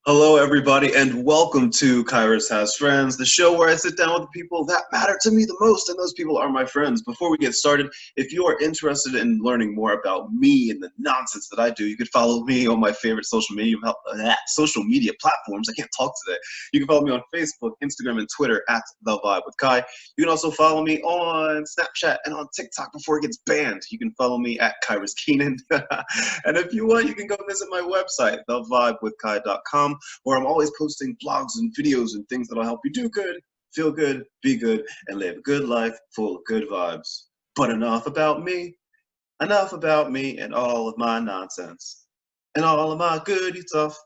Hello, everybody, and welcome to Kyrus Has Friends, the show where I sit down with the people that matter to me the most, and those people are my friends. Before we get started, if you are interested in learning more about me and the nonsense that I do, you can follow me on my favorite social media platforms. I can't talk today. You can follow me on Facebook, Instagram, and Twitter at The Vibe with Kai. You can also follow me on Snapchat and on TikTok before it gets banned. You can follow me at Kyrus Keenan. And if you want, you can go visit my website, thevibewithkai.com, where I'm always posting blogs and videos and things that'll help you do good, feel good, be good, and live a good life full of good vibes. But enough about me and all of my nonsense and all of my goody stuff.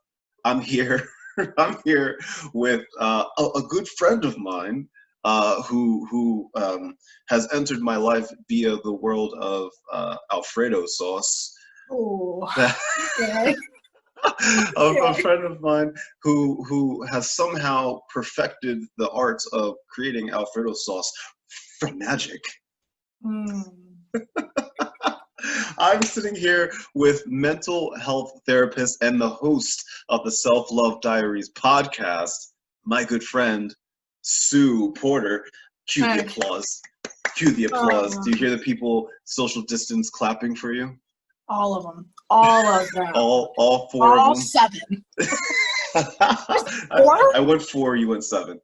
I'm here. I'm here with a good friend of mine who has entered my life via the world of Alfredo sauce. Oh, okay. A friend of mine who has somehow perfected the art of creating Alfredo sauce from magic. I'm sitting here with mental health therapist and the host of the Self-Love Diaries Podcast, my good friend, Sue Porter. Cue the applause. Cue the applause. Do you hear the people social distance clapping for you? All of them. All of them. all four all of them? 7. I went 4, you went 7.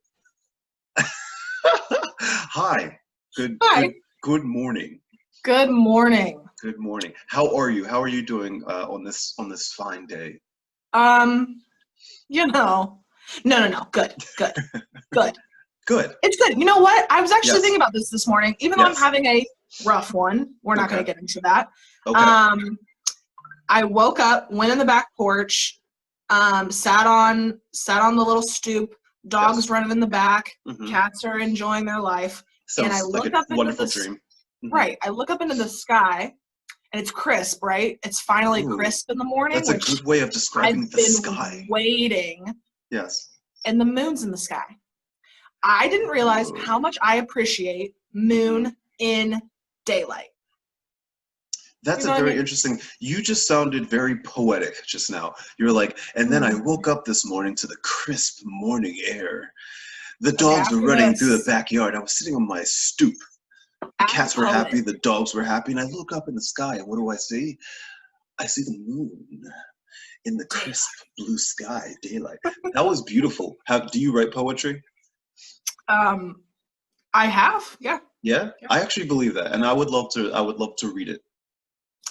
Hi. Good morning. Good morning. Good morning. How are you? How are you doing on this fine day? No. Good. Good. It's good. You know what? I was actually thinking about this morning. Even though I'm having a rough one, we're not going to get into that. Okay. I woke up, went in the back porch, sat on the little stoop. Dogs running in the back. Mm-hmm. Cats are enjoying their life. Sounds and I like look a up wonderful into dream. Mm-hmm. Right. I look up into the sky, and it's crisp, right? It's finally crisp in the morning. That's a good way of describing the sky. I've been waiting. Yes. And the moon's in the sky. I didn't realize how much I appreciate moon in daylight. That's very interesting. You just sounded very poetic just now. You were like, and then I woke up this morning to the crisp morning air. The dogs were running through the backyard. I was sitting on my stoop. The cats were happy. The dogs were happy. And I look up in the sky, and what do I see? I see the moon in the crisp blue sky, daylight. That was beautiful. Do you write poetry? I have, yeah. Yeah? I actually believe that, and I would love to read it.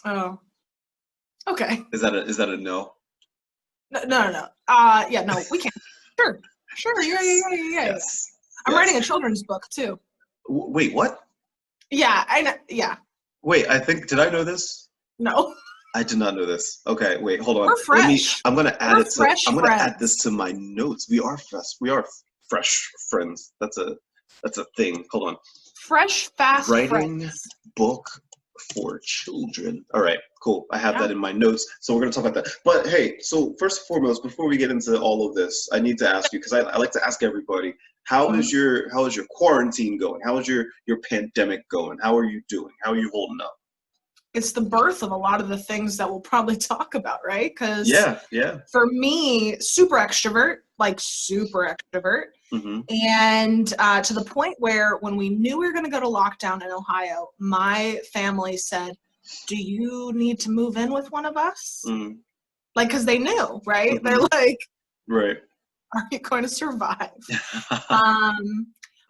Oh, okay. Is that a no? No. Yeah, no, we can't. Sure. Yeah. Yes. I'm writing a children's book too. Wait, what? Yeah, I know. Yeah. Wait, did I know this? No. I did not know this. Okay, wait, hold on. We're fresh. I'm gonna add add this to my notes. We are fresh friends. That's a thing. Hold on. Fresh, fast writing friends. Book for children. All right, cool. I have that in my notes, so we're going to talk about that. But hey, so first and foremost, before we get into all of this, I need to ask you, because I like to ask everybody, how is your quarantine going? How is your pandemic going? How are you doing? How are you holding up? It's the birth of a lot of the things that we'll probably talk about, right? Because for me, super extrovert. Mm-hmm. And to the point where when we knew we were going to go to lockdown in Ohio, my family said, do you need to move in with one of us? Mm-hmm. Like, because they knew, right? Mm-hmm. They're like, right. Are you going to survive?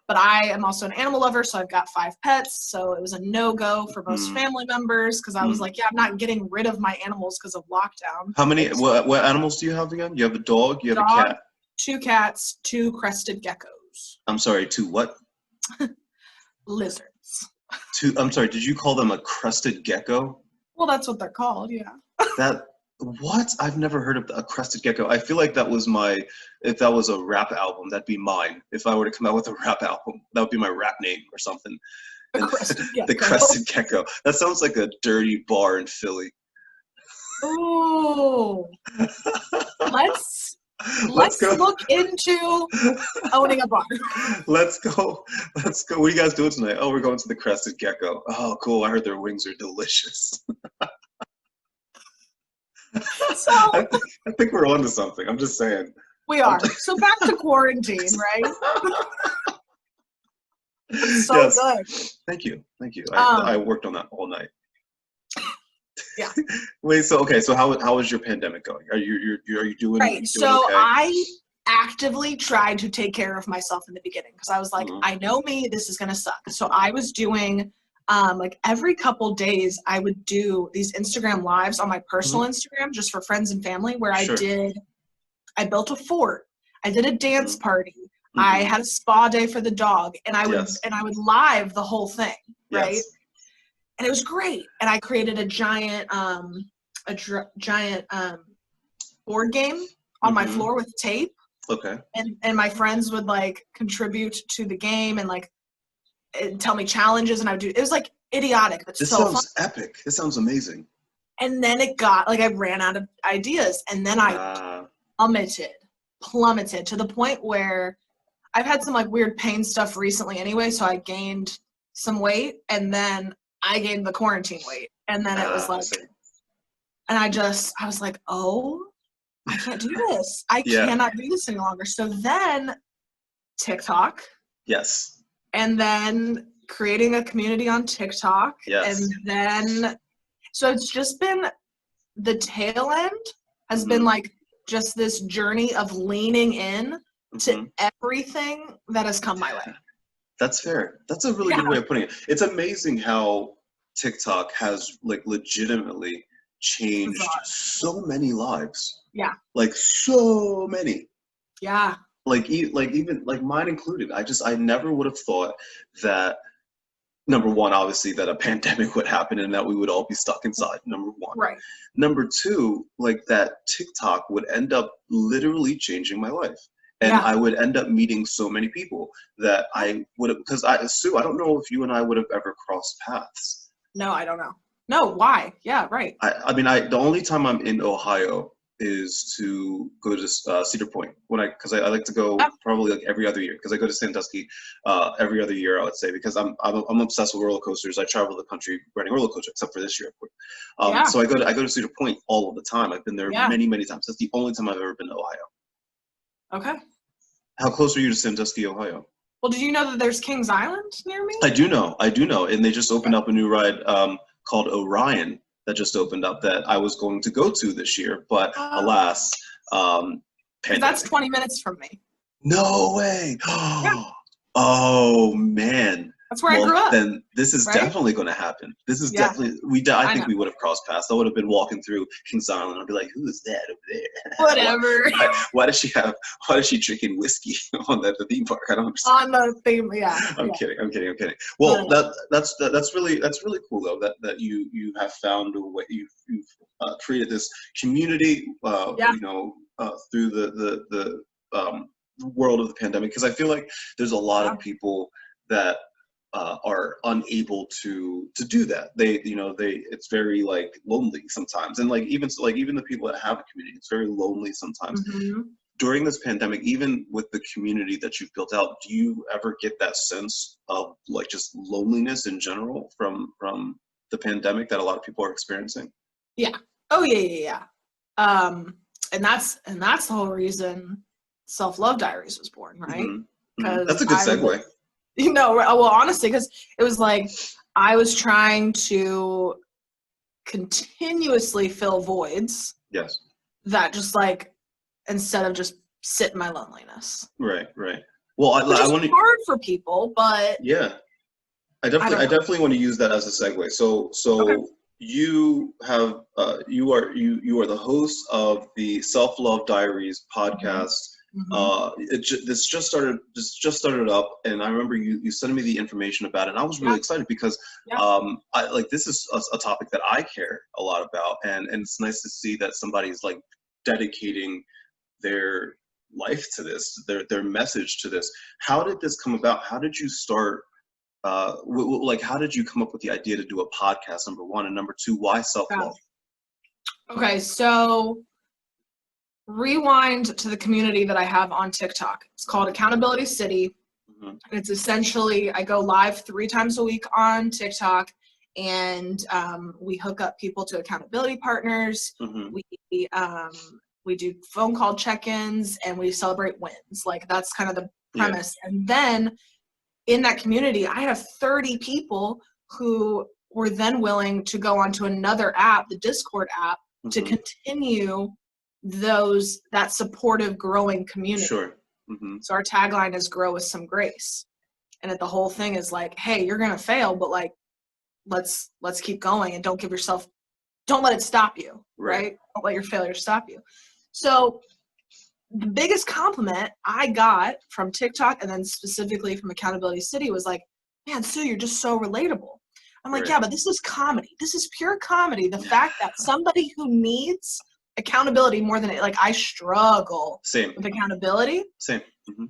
But I am also an animal lover, so I've got 5 pets. So it was a no-go for most family members because I was like, I'm not getting rid of my animals because of lockdown. How many, what animals do you have again? You have a dog, you have a cat? 2 cats, 2 crested geckos. I'm sorry, 2 what? Lizards. 2, I'm sorry, did you call them a crested gecko? Well, that's what they're called, yeah. What? I've never heard of a crested gecko. I feel like if that was a rap album, that'd be mine. If I were to come out with a rap album, that would be my rap name or something. The Crested Gecko. That sounds like a dirty bar in Philly. Ooh. Let's look into owning a bar. Let's go. What are you guys doing tonight? Oh, we're going to the Crested Gecko. Oh, cool. I heard their wings are delicious. So I think we're onto something. I'm just saying. we are. So back to quarantine, right? So yes. good. Thank you. I worked on that all night. Yeah. Wait. So okay. So how is your pandemic going? Are you doing right? Are you doing So okay? I actively tried to take care of myself in the beginning because I was like, I know me. This is gonna suck. So I was doing like every couple days I would do these Instagram lives on my personal Instagram just for friends and family where I built a fort. I did a dance party. I had a spa day for the dog, and I would live the whole thing, right? Yes. And it was great. And I created a giant board game on my floor with tape. Okay. And my friends would like contribute to the game and like tell me challenges, and I would do. It was like idiotic, but this so sounds fun. epic. This sounds amazing. And then it got like I ran out of ideas, and then I plummeted to the point where I've had some like weird pain stuff recently anyway, so I gained some weight, and then I gained the quarantine weight, and then it was like, and I was like, oh, I can't do this. I cannot do this any longer. So then TikTok. Yes. And then creating a community on TikTok. Yes. And then, so it's just been, the tail end has been like just this journey of leaning in to everything that has come my way. That's fair. That's a really good way of putting it. It's amazing how TikTok has like legitimately changed so many lives. Yeah. Like so many. Yeah. Like even like mine included. I never would have thought that, number one, obviously that a pandemic would happen and that we would all be stuck inside, number one. Right. Number two, like that TikTok would end up literally changing my life. And I would end up meeting so many people that I would have, because Sue, I don't know if you and I would have ever crossed paths. No, I don't know. No, why? Yeah, right. I mean, the only time I'm in Ohio is to go to Cedar Point because I like to go probably like every other year, because I go to Sandusky every other year, I would say, because I'm obsessed with roller coasters. I travel the country riding roller coasters, except for this year, of course. So I go to Cedar Point all of the time. I've been there many times. That's the only time I've ever been to Ohio. Okay. How close are you to Sandusky, Ohio? Well, did you know that there's Kings Island near me? I do know, and they just opened up a new ride called Orion that just opened up that I was going to go to this year, but alas, that's 20 minutes from me. No way! Oh man! That's where I grew up. Then this is definitely going to happen. This is definitely I think we would have crossed paths. I would have been walking through Kings Island. I'd be like, "Who is that over there?" Whatever. Why does she drinking whiskey on the theme park? I don't understand. On the theme, I'm kidding. Well, that's really cool though. That you have found a way. You've created this community. You know, through the world of the pandemic, because I feel like there's a lot of people that are unable to do that. It's very like lonely sometimes, and even the people that have a community, it's very lonely sometimes. During this pandemic, even with the community that you've built out, do you ever get that sense of like just loneliness in general from the pandemic that a lot of people are experiencing? Yeah. Oh yeah. And that's the whole reason Self-Love Diaries was born, right? That's a good segue. Well, honestly, because it was like I was trying to continuously fill voids. Yes. That just like, instead of just sit in my loneliness. Right. Well, I want to. Hard for people, but yeah, I definitely want to use that as a segue. So you have you are the host of the Self-Love Diaries podcast. This just started up, and I remember you sending me the information about it, and I was really excited because this is a topic that I care a lot about, and it's nice to see that somebody's like dedicating their life to this, their message to this. How did this come about? How did you start? How did you come up with the idea to do a podcast, number one, and number two, why self-love? Okay, so rewind to the community that I have on TikTok. It's called Accountability City. And it's essentially, I go live 3 times a week on TikTok, and we hook up people to accountability partners. Mm-hmm. We do phone call check-ins, and we celebrate wins. Like, that's kind of the premise. Yeah. And then in that community, I have 30 people who were then willing to go onto another app, the Discord app, mm-hmm. to continue that supportive, growing community. Sure. Mm-hmm. So our tagline is "Grow with some grace," and the whole thing is like, "Hey, you're gonna fail, but like, let's keep going, and don't let it stop you, right? Don't let your failure stop you." So the biggest compliment I got from TikTok, and then specifically from Accountability City, was like, "Man, Sue, you're just so relatable." I'm like, "Yeah, but this is comedy. This is pure comedy. The fact that somebody who needs accountability more than like I struggle with accountability. Same. Mm-hmm.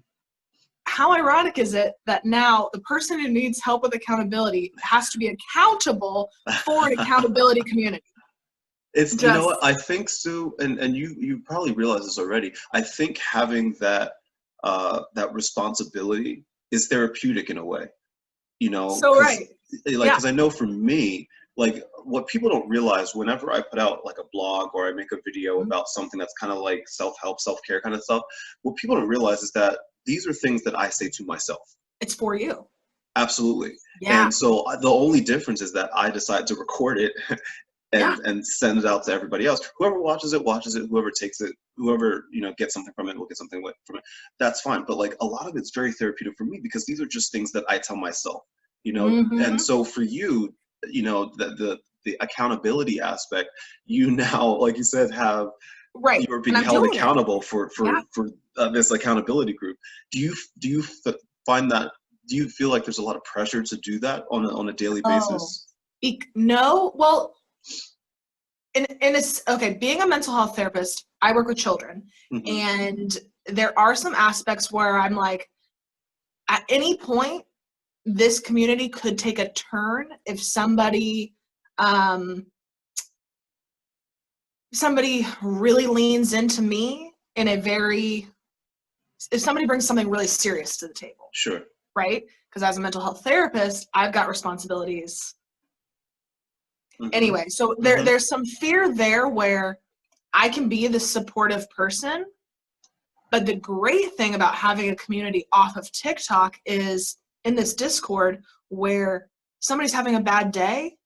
How ironic is it that now the person who needs help with accountability has to be accountable for an accountability community? It's you know what I think, Sue, and you probably realize this already. I think having that responsibility is therapeutic in a way. You know, so right. Like, because I know for me, like, what people don't realize, whenever I put out like a blog or I make a video mm-hmm. about something that's kind of like self-help, self-care kind of stuff, what people don't realize is that these are things that I say to myself. It's for you. Absolutely. Yeah. And so the only difference is that I decide to record it and send it out to everybody else. Whoever watches it. Whoever takes it, whoever, gets something from it, will get something from it. That's fine. But like, a lot of it's very therapeutic for me, because these are just things that I tell myself, mm-hmm. And so for you, the accountability aspect, you now, like you said, have you're being held accountable for this accountability group. Do you find that? Do you feel like there's a lot of pressure to do that on a daily basis? No. Well, being a mental health therapist, I work with children, mm-hmm. and there are some aspects where I'm like, at any point, this community could take a turn if somebody really leans into me if somebody brings something really serious to the table. Sure. Right? Because as a mental health therapist, I've got responsibilities. Mm-hmm. Anyway, so there's some fear there where I can be the supportive person, but the great thing about having a community off of TikTok is in this Discord, where somebody's having a bad day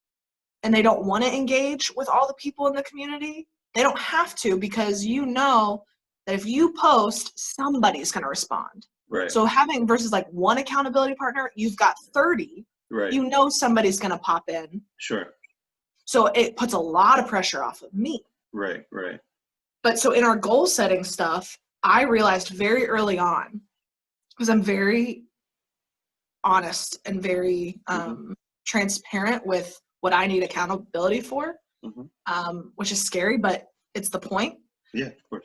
and they don't want to engage with all the people in the community, they don't have to, because that if you post, somebody's going to respond. Right. So having versus like one accountability partner, you've got 30. Right. Somebody's going to pop in. Sure. So it puts a lot of pressure off of me. Right. But so in our goal setting stuff, I realized very early on, because I'm very honest and very mm-hmm. transparent with what I need accountability for, mm-hmm. Which is scary, but it's the point. Yeah, of course.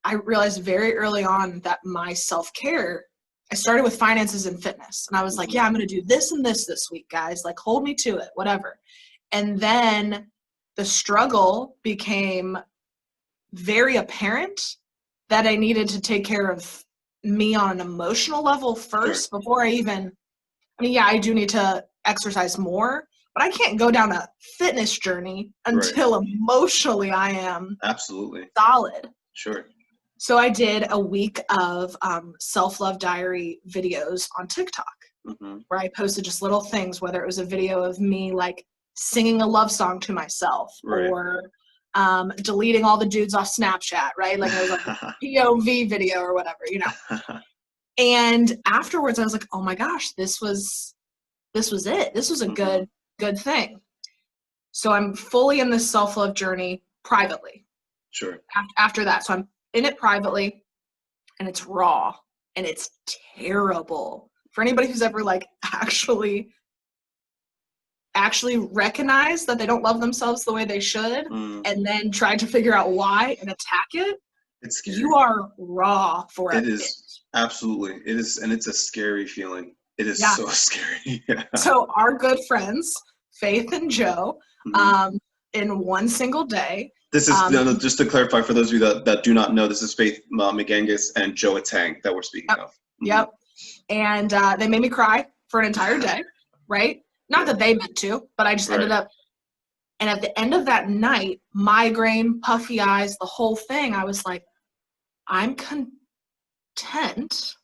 I realized very early on that my self-care, I started with finances and fitness. And I was like, yeah, I'm going to do this and this week, guys. Like, hold me to it, whatever. And then the struggle became very apparent that I needed to take care of me on an emotional level first, sure. before I do need to exercise more, but I can't go down a fitness journey until emotionally I am absolutely solid. Sure. So I did a week of Self-Love Diary videos on TikTok, mm-hmm. where I posted just little things, whether it was a video of me like singing a love song to myself, or deleting all the dudes off Snapchat, right? Like it was like a POV video or whatever, And afterwards I was like, oh my gosh, this was it. This was a mm-hmm. good thing. So I'm fully in this self-love journey privately. Sure. After that. So I'm in it privately, and it's raw, and it's terrible for anybody who's ever like actually recognized that they don't love themselves the way they should, and then tried to figure out why and attack it. It's scary. You are raw for it. It is. Absolutely. It is. And it's a scary feeling. It is so scary. So our good friends, Faith and Joe, mm-hmm. In one single day. This is, just to clarify for those of you that do not know, this is Faith McGangus and Joe Atang that we're speaking of. Mm-hmm. Yep. And they made me cry for an entire day, right? Not that they meant to, but I just Right. ended up. And at the end of that night, migraine, puffy eyes, the whole thing, I was like, I'm content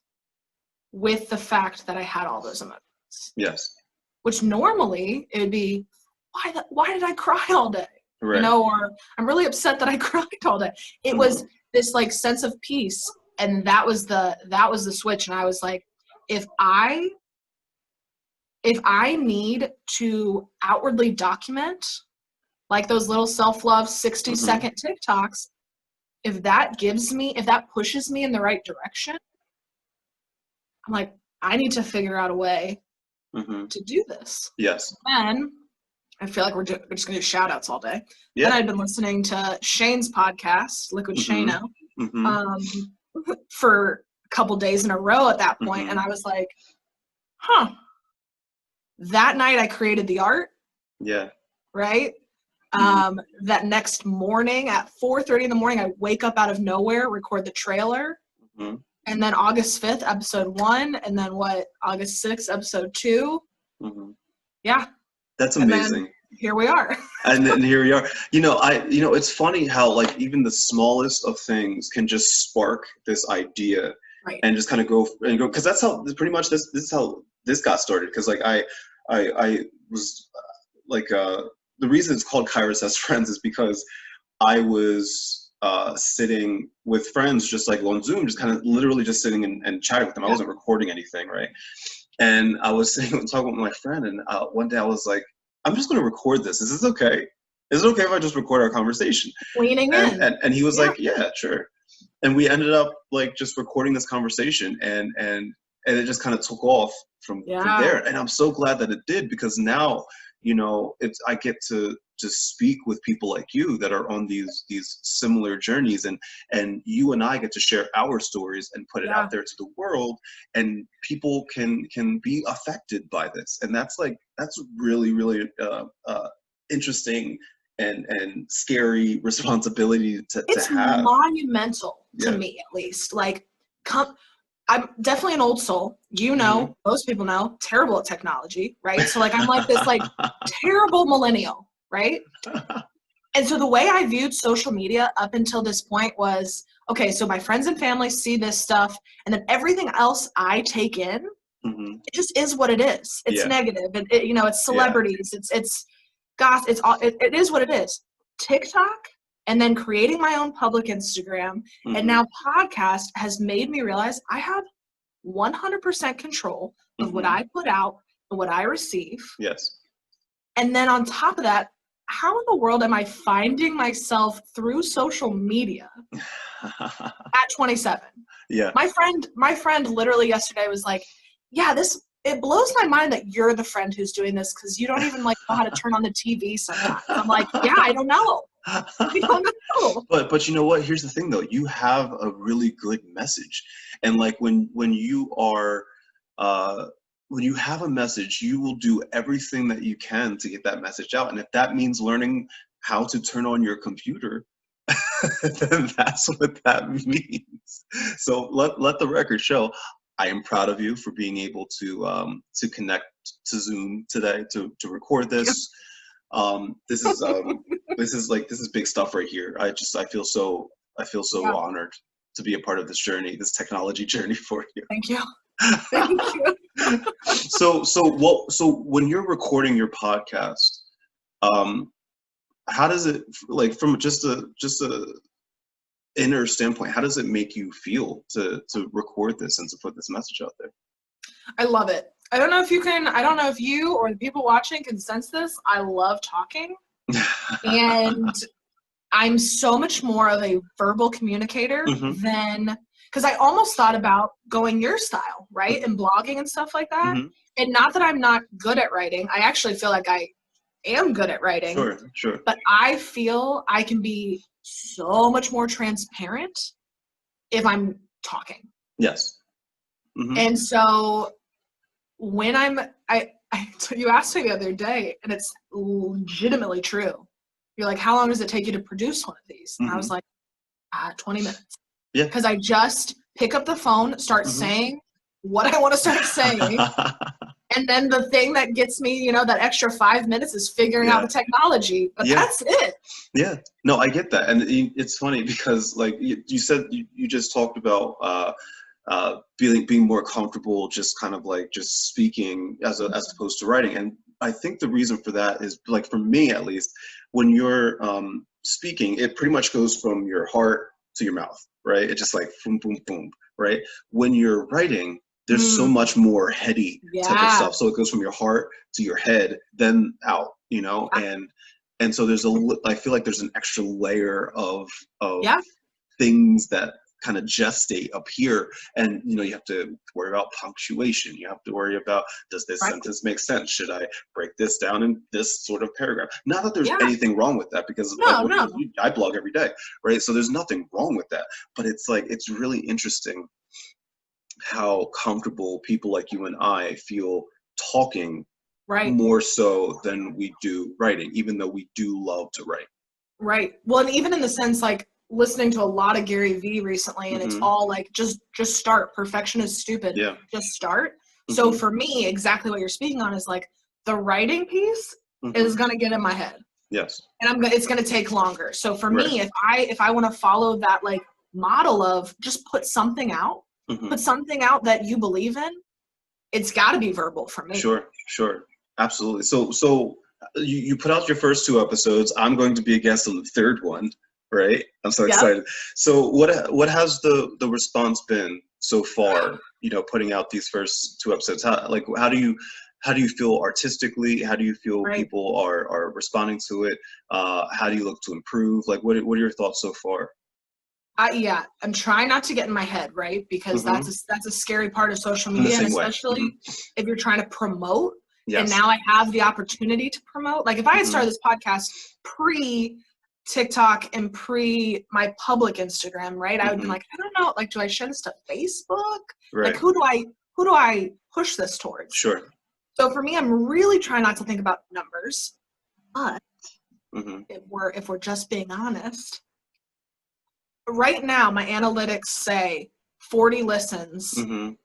with the fact that I had all those emotions. Yes. Which normally it would be, why did I cry all day? Right. You know, or I'm really upset that I cried all day. It was this like sense of peace, and that was the switch. And I was like, if I need to outwardly document, like those little self-love 60-second TikToks, if that pushes me in the right direction, I'm like, I need to figure out a way to do this. Yes. And I feel like we're just going to do shout outs all day. Yeah. Then I'd been listening to Shane's podcast, Liquid Shano, for a couple days in a row at that point. And I was like, that night I created the art. Yeah. Right? That next morning at 4:30 in the morning, I wake up out of nowhere, record the trailer. And then August 5th, episode 1. And then August 6th, episode 2. Yeah. That's amazing. Here we are. And then here we are. It's funny how like even the smallest of things can just spark this idea, right, and just kind of go, because that's how pretty much this is how this got started. Because like I was like the reason it's called Kyrus Has Friends is because I was sitting with friends just like on Zoom, just kind of literally just sitting and chatting with them. I wasn't recording anything, right? And I was sitting and talking with my friend, and one day I was like, I'm just going to record this. Is this okay? Is it okay if I just record our conversation? Leaning in. And he was like, yeah, sure. And we ended up like just recording this conversation, and it just kind of took off from there. And I'm so glad that it did, because now, I get to just speak with people like you that are on these similar journeys, and you and I get to share our stories and put it out there to the world, and people can be affected by this. And that's really, really interesting and scary responsibility to have. It's monumental to me, at least. Like, I'm definitely an old soul. Most people know, terrible at technology, right? So like I'm like this like terrible millennial, right? And so the way I viewed social media up until this point was, okay, so my friends and family see this stuff, and then everything else I take in, it just is what it is. It's negative, and it's celebrities, it's gossip, it is what it is. TikTok, and then creating my own public Instagram, and now podcast has made me realize I have 100% control of what I put out and what I receive. Yes. And then on top of that, how in the world am I finding myself through social media at 27? Yeah. My friend literally yesterday was like, yeah, it blows my mind that you're the friend who's doing this, because you don't even like know how to turn on the TV sometimes. I'm like, yeah, I don't know. But you know what? Here's the thing, though. You have a really good message, and like when you are when you have a message, you will do everything that you can to get that message out. And if that means learning how to turn on your computer, then that's what that means. So let the record show. I am proud of you for being able to connect to Zoom today to record this. This is big stuff right here. I feel so honored to be a part of this journey, this technology journey for you. Thank you. Thank you. So when you're recording your podcast, how does it, like, from just a inner standpoint, how does it make you feel to record this and to put this message out there? I love it. I don't know if you or the people watching can sense this. I love talking. And I'm so much more of a verbal communicator than, because I almost thought about going your style, right? And blogging and stuff like that. And not that I'm not good at writing. I actually feel like I am good at writing. Sure. But I feel I can be so much more transparent if I'm talking. Yes. And so when you asked me the other day, and it's legitimately true. You're like, how long does it take you to produce one of these? And I was like, 20 minutes. Yeah. Because I just pick up the phone, start saying what I want to start saying, And then the thing that gets me, you know, that extra 5 minutes is figuring out the technology. But that's it. Yeah. No, I get that. And it's funny because like you said, you just talked about being more comfortable just kind of like just speaking as opposed to writing. And I think the reason for that is, like, for me at least, when you're speaking, it pretty much goes from your heart to your mouth, right? It's just like boom, boom, boom, right? When you're writing, there's so much more heady type of stuff. So it goes from your heart to your head, then out, you know? And so I feel like there's an extra layer of things that kind of gestate up here. And, you know, you have to worry about punctuation. You have to worry about, does this sentence make sense? Should I break this down in this sort of paragraph? Not that there's anything wrong with that, because I blog every day, right? So there's nothing wrong with that. But it's like, it's really interesting how comfortable people like you and I feel talking more so than we do writing, even though we do love to write. Right. Well, and even in the sense, like, listening to a lot of Gary Vee recently, and it's all like, just start. Perfection is stupid. Yeah. Just start. So for me, exactly what you're speaking on is like the writing piece is going to get in my head. Yes. And it's going to take longer. So for me, if I want to follow that like model of just put something out, put something out that you believe in, it's got to be verbal for me. Sure. Absolutely. So you put out your first 2 episodes. I'm going to be a guest on the 3rd one, right? I'm so excited. So what has the response been so far, you know, putting out these first 2 episodes? How do you feel artistically? How do you feel people are responding to it? How do you look to improve? Like, what are your thoughts so far? I'm trying not to get in my head, right? Because that's a scary part of social media, and especially if you're trying to promote. Yes. And now I have the opportunity to promote. Like, if I had started this podcast pre-TikTok and pre my public Instagram, right? I would be like, I don't know, like, do I share this to Facebook? Like, who do I push this towards? Sure. So for me, I'm really trying not to think about numbers. But if we're just being honest, right now my analytics say 40 listens, and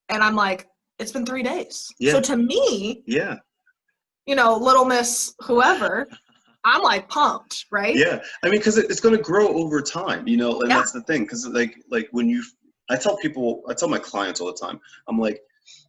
I'm like, it's been 3 days. So to me, you know, little miss whoever, I'm like pumped, right? Yeah. I mean, because it's going to grow over time, you know, and that's the thing. Because like when I tell my clients all the time, I'm like,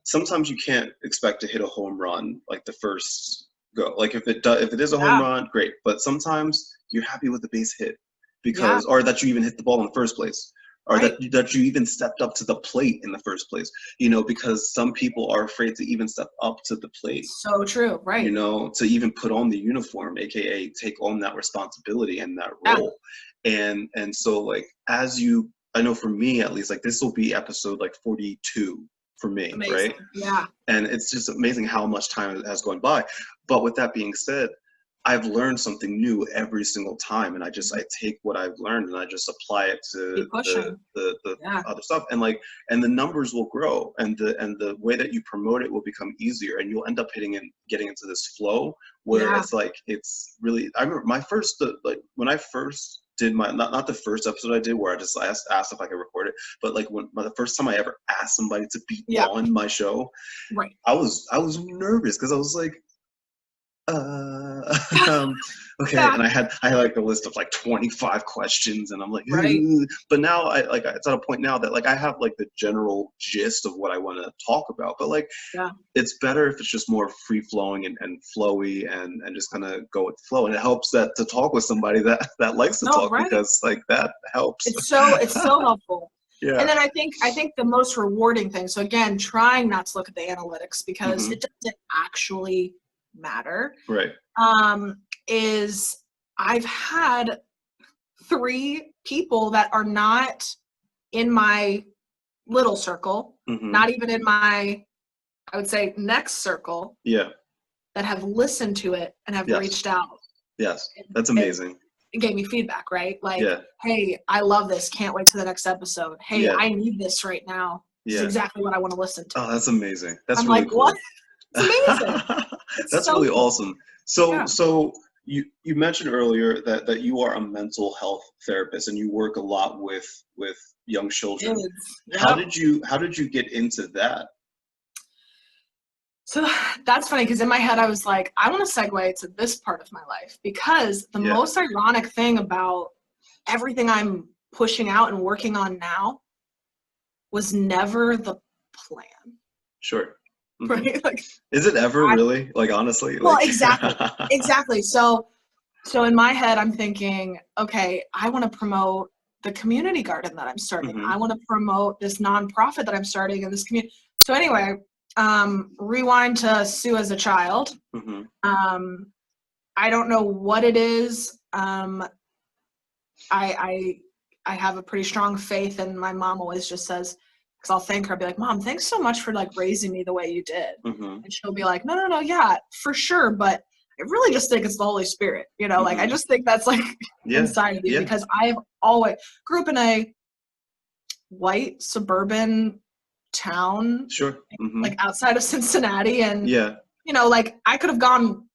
sometimes you can't expect to hit a home run like the first go. Like, if it is a home run, great. But sometimes you're happy with the base hit because, or that you even hit the ball in the first place. Or that you even stepped up to the plate in the first place, you know, because some people are afraid to even step up to the plate. So true, right. You know, to even put on the uniform, aka take on that responsibility and that role. And so, like, I know for me at least, like, this will be episode like 42 for me, right? Yeah. And it's just amazing how much time has gone by. But with that being said, I've learned something new every single time, and I take what I've learned and I just apply it to the other stuff, and the numbers will grow, and the way that you promote it will become easier, and you'll end up getting into this flow where it's like, it's really, I remember my first, when I first did my, not the first episode I did where I just asked if I could record it, but like the first time I ever asked somebody to be on my show, I was nervous because I was like, okay. And I had like a list of like 25 questions, and I'm like, but now it's at a point now that like I have like the general gist of what I want to talk about, but like, it's better if it's just more free flowing and flowy and just kind of go with the flow. And it helps that to talk with somebody that likes to talk, because like that helps. It's so helpful. Yeah. And then I think the most rewarding thing, so again, trying not to look at the analytics because it doesn't actually matter, is I've had 3 people that are not in my little circle, not even in my, I would say, next circle, that have listened to it and have reached out. Yes, that's amazing. It gave me feedback, right? Like, hey, I love this, can't wait to the next episode. Hey, I need this right now. This is exactly what I want to listen to. Oh, that's amazing. That's I'm really like, cool. what? It's amazing. That's so really awesome. So you mentioned earlier that you are a mental health therapist and you work a lot with young children. How did you get into that? So that's funny because in my head I was like, I want to segue to this part of my life, because the most ironic thing about everything I'm pushing out and working on now was never the plan. Sure. Mm-hmm. Right? Like, is it ever really? Like, honestly? Well, like... exactly. So in my head, I'm thinking, okay, I want to promote the community garden that I'm starting. Mm-hmm. I want to promote this nonprofit that I'm starting in this community. So anyway, rewind to Sue as a child. Mm-hmm. I don't know what it is. I have a pretty strong faith, and my mom always just says, because I'll thank her, I'll be like, Mom, thanks so much for like raising me the way you did. Mm-hmm. And she'll be like, no, yeah, for sure, but I really just think it's the Holy Spirit, Mm-hmm. like I just think that's like inside of you, because I've always grew up in a white suburban town, sure, mm-hmm. like outside of Cincinnati, and like I could have gone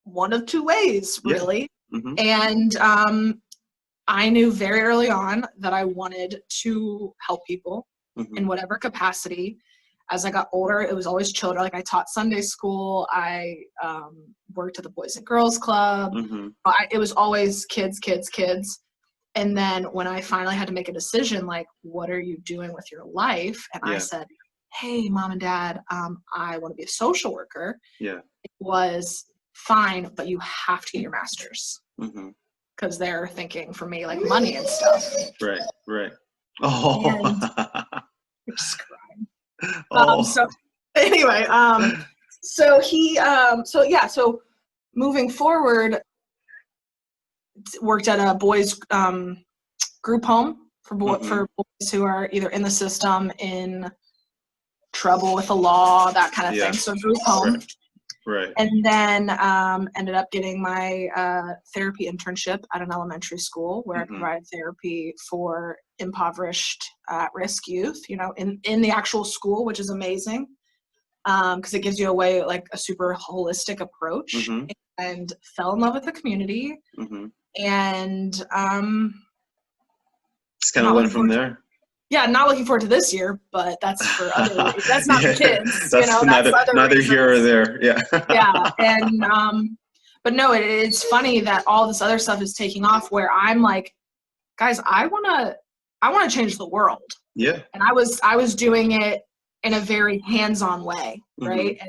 one of two ways, really. Mm-hmm. And I knew very early on that I wanted to help people in whatever capacity. As I got older, it was always children. Like I taught Sunday school. I worked at the Boys and Girls Club. It was always kids. And then when I finally had to make a decision, like, what are you doing with your life? And I said, hey, Mom and Dad, I want to be a social worker. Yeah. It was fine, but you have to get your master's. Because they're thinking for me, like, money and stuff. Right. Oh. And I'm just crying. So anyway, so moving forward, worked at a boys group home for boys who are either in the system, in trouble with the law, that kind of thing. So group home. Right. And then ended up getting my therapy internship at an elementary school where I provided therapy for impoverished at-risk youth, in the actual school, which is amazing because it gives you a super holistic approach, and fell in love with the community. And just kind of went from there. Yeah, not looking forward to this year, but that's for other. That's not for kids. That's neither here or there. Yeah. Yeah, and but no, it's funny that all this other stuff is taking off. Where I'm like, guys, I wanna change the world. Yeah. And I was doing it in a very hands-on way, right?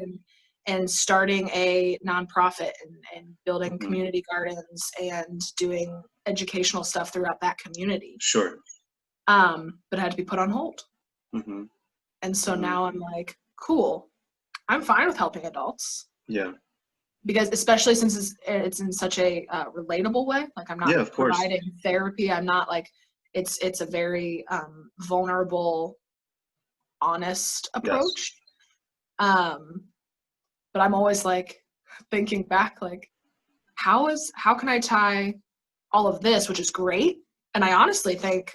And starting a nonprofit and building community gardens and doing educational stuff throughout that community. Sure. But it had to be put on hold. And so now I'm like, cool, I'm fine with helping adults. Yeah. Because especially since it's in such a relatable way, like I'm not providing therapy. I'm not like, it's a very vulnerable, honest approach. Yes. But I'm always like thinking back, like, how can I tie all of this, which is great, and I honestly think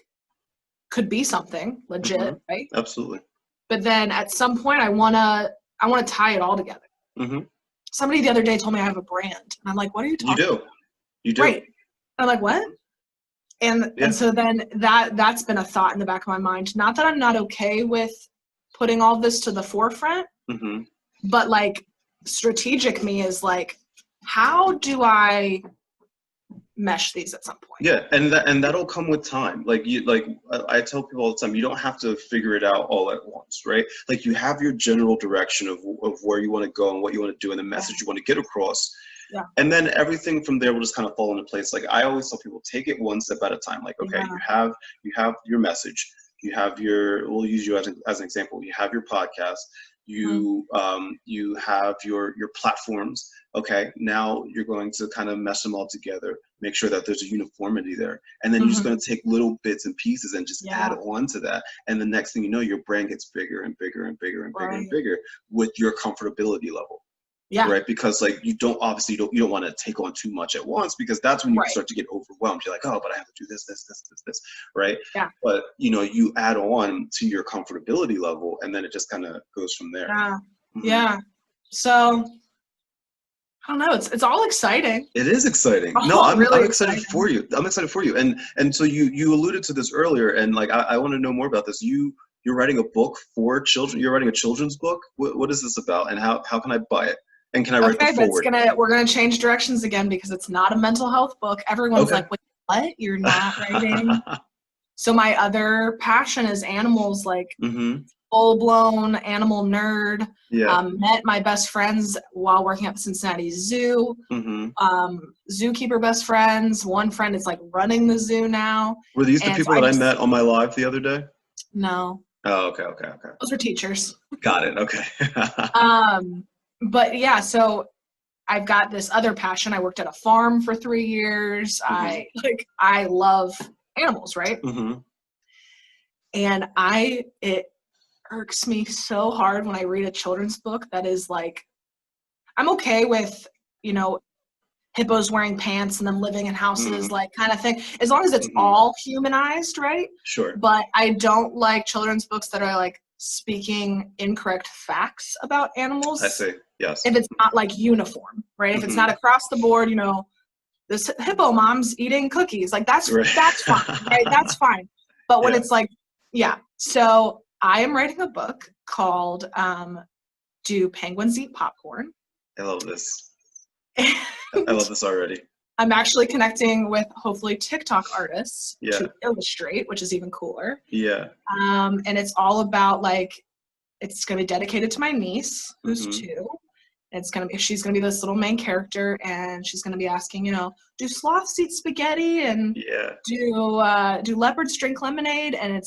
could be something legit, right? Absolutely. But then at some point I want to tie it all together. Somebody the other day told me I have a brand, and I'm like, what are you talking about? You do. Right. I'm like, what? And so then that's been a thought in the back of my mind. Not that I'm not okay with putting all this to the forefront, but like strategic me is like, how do I mesh these at some point? Yeah, and that'll come with time. Like I tell people all the time, you don't have to figure it out all at once, right? Like you have your general direction of where you want to go and what you want to do and the message you want to get across. Yeah. And then everything from there will just kind of fall into place. Like I always tell people, take it one step at a time. Like, okay, you have your message, you have we'll use you as an example. You have your podcast, you have your platforms. Okay, now you're going to kind of mesh them all together, make sure that there's a uniformity there. And then you're just going to take little bits and pieces and just add on to that. And the next thing you know, your brand gets bigger and bigger and bigger and bigger and bigger with your comfortability level. Yeah. Right. Because like you don't want to take on too much at once, because that's when you start to get overwhelmed. You're like, oh, but I have to do this. Right. Yeah. But you add on to your comfortability level, and then it just kind of goes from there. Yeah. Yeah. So I don't know. It's all exciting. It is exciting. No, I'm excited for you. I'm excited for you. And so you alluded to this earlier, and like I want to know more about this. You you're writing a book for children. You're writing a children's book. What is this about, and how can I buy it? And can I write the forward? We're gonna change directions again because it's not a mental health book. Everyone's like, wait, what? You're not writing? So my other passion is animals, like full-blown animal nerd. Yeah. Met my best friends while working at the Cincinnati Zoo. Zookeeper best friends. One friend is like running the zoo now. Were these the people that I met on my live the other day? No. Oh, okay. Those were teachers. Got it. Okay. But yeah, so I've got this other passion. I worked at a farm for 3 years. I love animals, right? And it irks me so hard when I read a children's book that is like, I'm okay with, you know, hippos wearing pants and them living in houses, like kind of thing, as long as it's all humanized, right? Sure. But I don't like children's books that are like speaking incorrect facts about animals. I see. Yes. If it's not like uniform, right? If it's not across the board, you know, this hippo mom's eating cookies, like that's fine, right? That's fine. But when it's like, so I am writing a book called Do Penguins Eat Popcorn? I love this. I love this already. I'm actually connecting with hopefully TikTok artists to illustrate, which is even cooler. Yeah. And it's all about like, it's going to be dedicated to my niece, who's 2. She's going to be this little main character, and she's going to be asking, you know, do sloths eat spaghetti, and do leopards drink lemonade? And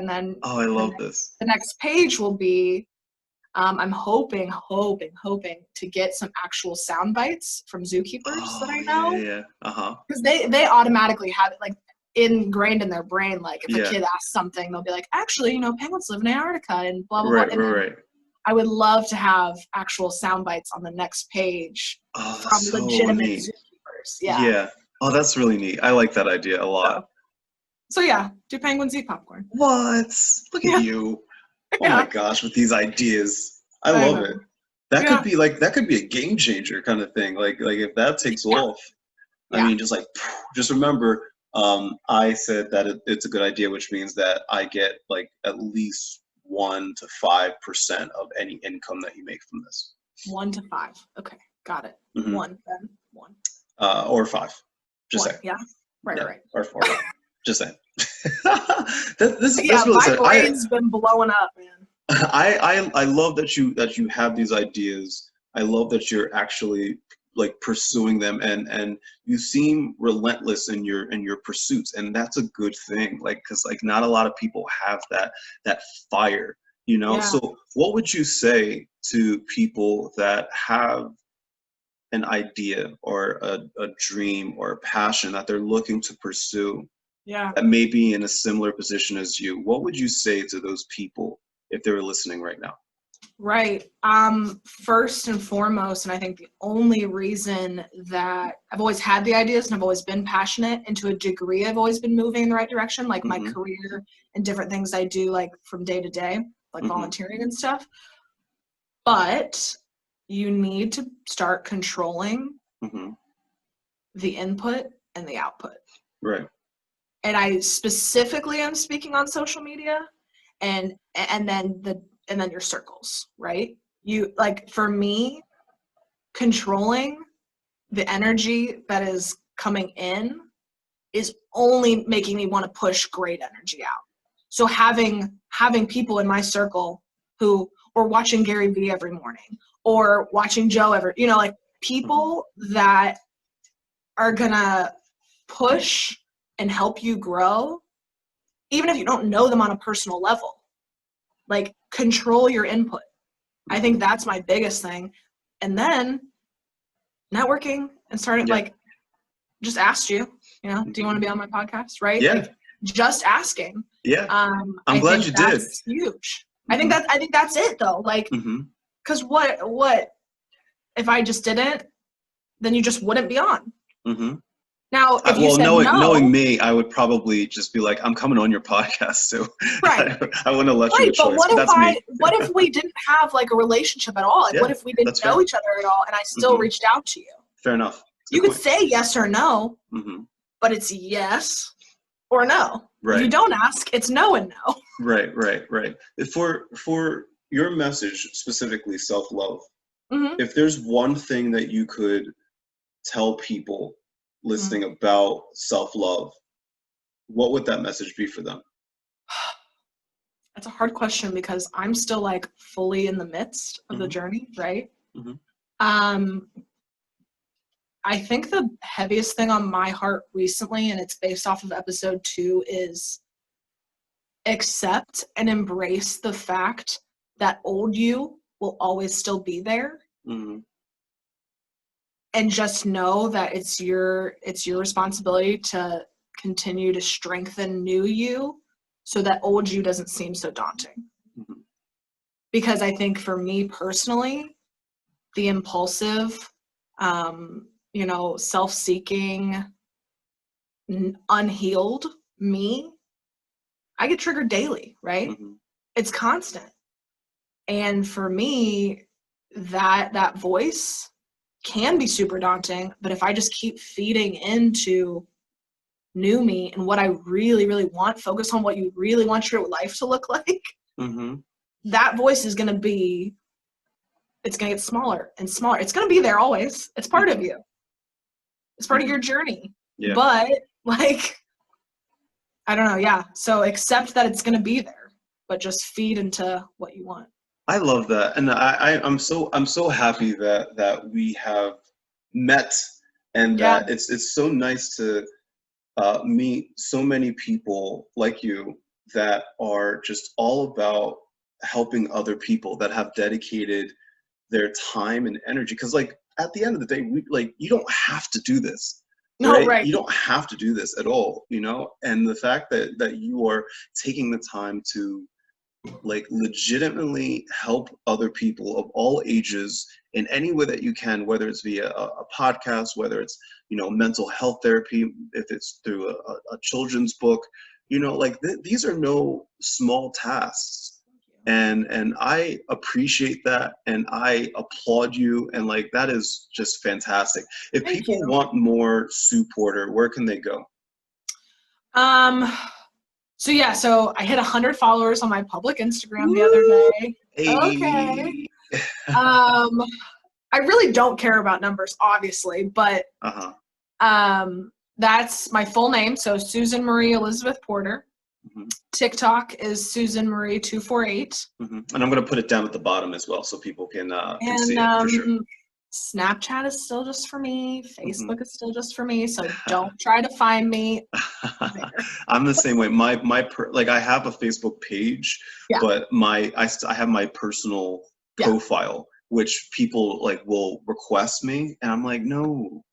then I love this. The next page will be, I'm hoping to get some actual sound bites from zookeepers that I know. Because they automatically have it like ingrained in their brain. Like if a kid asks something, they'll be like, actually, you know, penguins live in Antarctica and blah, blah, blah. Right. I would love to have actual sound bites on the next page from legitimate zookeepers. Yeah. Oh, that's really neat. I like that idea a lot. So yeah, do penguins eat popcorn? What? Look at you. Oh my gosh, with these ideas. I love it. That could be a game changer kind of thing. Like if that takes off, I mean, just remember, I said that it's a good idea, which means that I get like at least 1 to 5% of any income that you make from this. 1 to 5. Okay, got it. 1 then 1. Or 5. Just saying. Yeah. Right. Or 4. Just saying. This my brain's been blowing up, man. I love that you have these ideas. I love that you're actually like pursuing them, and you seem relentless in your pursuits, and that's a good thing. Like, because like not a lot of people have that fire, you know. So what would you say to people that have an idea or a dream or a passion that they're looking to pursue, that may be in a similar position as you? What would you say to those people if they were listening right now? Right. First and foremost, and I think the only reason that I've always had the ideas and I've always been passionate, and to a degree I've always been moving in the right direction, like my career and different things I do like from day to day, like volunteering and stuff. But you need to start controlling the input and the output. Right. And I specifically am speaking on social media and then your circles, right? You, like, for me, controlling the energy that is coming in is only making me want to push great energy out. So having people in my circle who are watching Gary Vee every morning or watching Joe every, you know, like people that are gonna push and help you grow, even if you don't know them on a personal level. Like, control your input. I think that's my biggest thing. And then networking and starting, like, just asked you, you know, do you want to be on my podcast? Right? Yeah. Like, just asking. Yeah. I'm glad you did. That's huge. I think that's it though. Like, because what if I just didn't, then you just wouldn't be on. Now, if you said knowing me, I would probably just be like, I'm coming on your podcast too. Right. I wouldn't have left you a choice. What if we didn't have like a relationship at all? Like, what if we didn't know each other at all and I still reached out to you? Fair enough. You could say yes or no, but it's yes. or no. Right. If you don't ask, it's no and no. Right. For your message, specifically self-love, Mm-hmm. if there's one thing that you could tell people listening about self-love, what would that message be for them? That's a hard question because I'm still like fully in the midst of the journey, right? I think the heaviest thing on my heart recently, and it's based off of episode 2, is accept and embrace the fact that old you will always still be there. And just know that it's your responsibility to continue to strengthen new you so that old you doesn't seem so daunting. Because I think for me personally, the impulsive, self-seeking, unhealed me, I get triggered daily, right? It's constant. And for me, that voice can be super daunting, but if I just keep feeding into new me and what I really, really want, focus on what you really want your life to look like, that voice is going to be, it's going to get smaller and smaller. It's going to be there always. It's part of you. It's part of your journey. Yeah. But like, I don't know. Yeah. So accept that it's going to be there, but just feed into what you want. I love that. And I'm so happy that we have met, and that it's so nice to meet so many people like you that are just all about helping other people, that have dedicated their time and energy. Because like at the end of the day, you don't have to do this. No, right. You don't have to do this at all, and the fact that you are taking the time to like legitimately help other people of all ages in any way that you can, whether it's via a podcast, whether it's mental health therapy, if it's through a children's book, these are no small tasks. And I appreciate that, and I applaud you, and like that is just fantastic. If people want more Sue Porter, where can they go? So I hit 100 followers on my public Instagram the other day. Hey. Okay. I really don't care about numbers, obviously, but that's my full name. So Susan Marie Elizabeth Porter. TikTok is Susan Marie 248. And I'm going to put it down at the bottom as well so people can see it for sure. Snapchat is still just for me. Facebook is still just for me. So don't try to find me. I'm the same way. I have a Facebook page, but I have my personal profile, which people like will request me, and I'm like, no.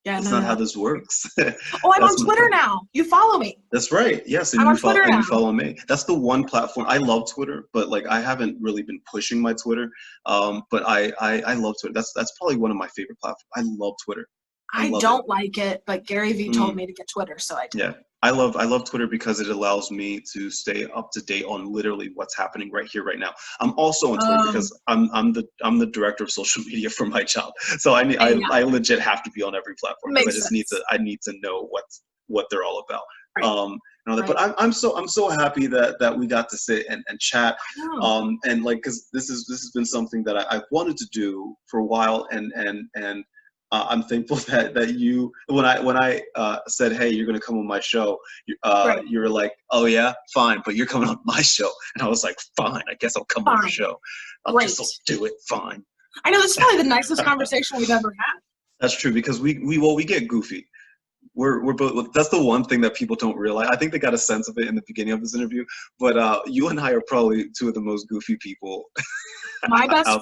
That's not how this works. Oh, I'm on Twitter now. You follow me. That's right. Yes, and you follow me. That's the one platform. I love Twitter, but like I haven't really been pushing my Twitter. But I love Twitter. That's probably one of my favorite platforms. I love Twitter. I don't like it, but Gary Vee told me to get Twitter, so I did. Yeah. I love Twitter because it allows me to stay up to date on literally what's happening right here, right now. I'm also on Twitter because I'm the director of social media for my job, so I legit have to be on every platform because I need to know what they're all about. Right. But I'm so happy that we got to sit and chat, and like because this has been something that I've wanted to do for a while, and I'm thankful that you, when I said, hey, you're going to come on my show, you were like, oh yeah, fine, but you're coming on my show. And I was like, fine, I guess I'll come on the show. I'll just do it, fine. I know, this is probably the nicest conversation we've ever had. That's true, because we get goofy. We're both, that's the one thing that people don't realize. I think they got a sense of it in the beginning of this interview, but you and I are probably two of the most goofy people. My best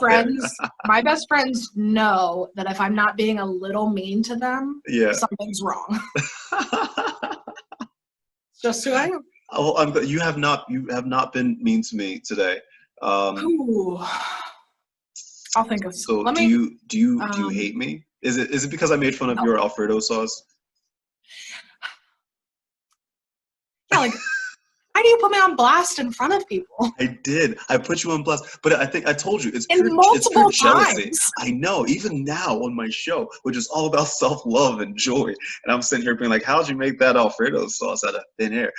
friends know that if I'm not being a little mean to them, something's wrong. Just who I am. Oh, you have not been mean to me today. Ooh. I'll think of. So do you hate me? Is it because I made fun of your Alfredo sauce? Yeah, like I do you put me on blast in front of people? I did. I put you on blast, but I think I told you it's pure jealousy. Times. I know. Even now on my show, which is all about self-love and joy, and I'm sitting here being like, "How'd you make that Alfredo sauce out of thin air?"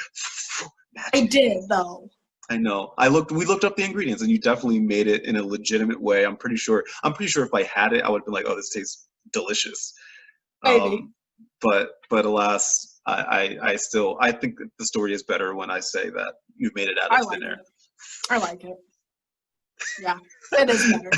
I did though. I know. We looked up the ingredients, and you definitely made it in a legitimate way. I'm pretty sure if I had it, I would have been like, "Oh, this tastes delicious." Maybe. But alas, I think that the story is better when I say that you made it out of thin air. I like it. Yeah, it is better.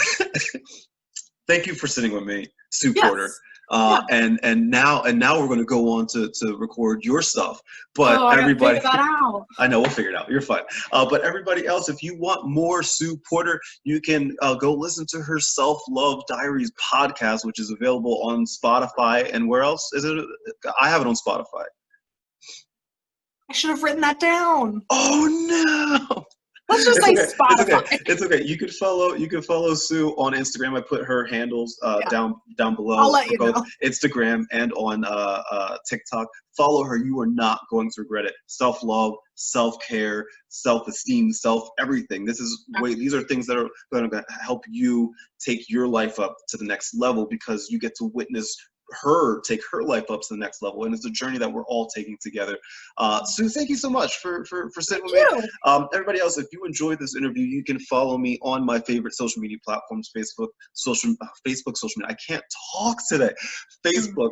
Thank you for sitting with me, Sue Yes. Porter. And now we're going to go on to record your stuff. But everybody, figure that out. I know we'll figure it out. You're fine. But everybody else, if you want more Sue Porter, you can go listen to her Self-Love Diaries podcast, which is available on Spotify. And where else is it? I have it on Spotify. I should have written that down. Oh no! Let's just say Spotify. It's okay. You can follow Sue on Instagram. I put her handles down below. I'll let you both know. Instagram and on TikTok. Follow her. You are not going to regret it. Self-love, self-care, self-esteem, everything. These are things that are going to help you take your life up to the next level, because you get to witness her take her life up to the next level, and it's a journey that we're all taking together. Sue, thank you so much for sitting with me. Everybody else, if you enjoyed this interview, you can follow me on my favorite social media platforms: Facebook, social media. I can't talk today. Facebook,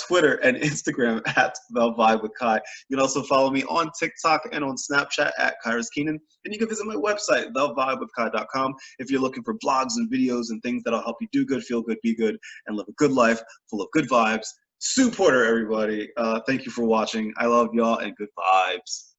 Twitter, and Instagram at The Vibe with Kai. You can also follow me on TikTok and on Snapchat at Kyrus Keenan, and you can visit my website, thevibewithkai.com, if you're looking for blogs and videos and things that'll help you do good, feel good, be good, and live a good life full of good vibes. Sue Porter, everybody. Thank you for watching. I love y'all, and good vibes.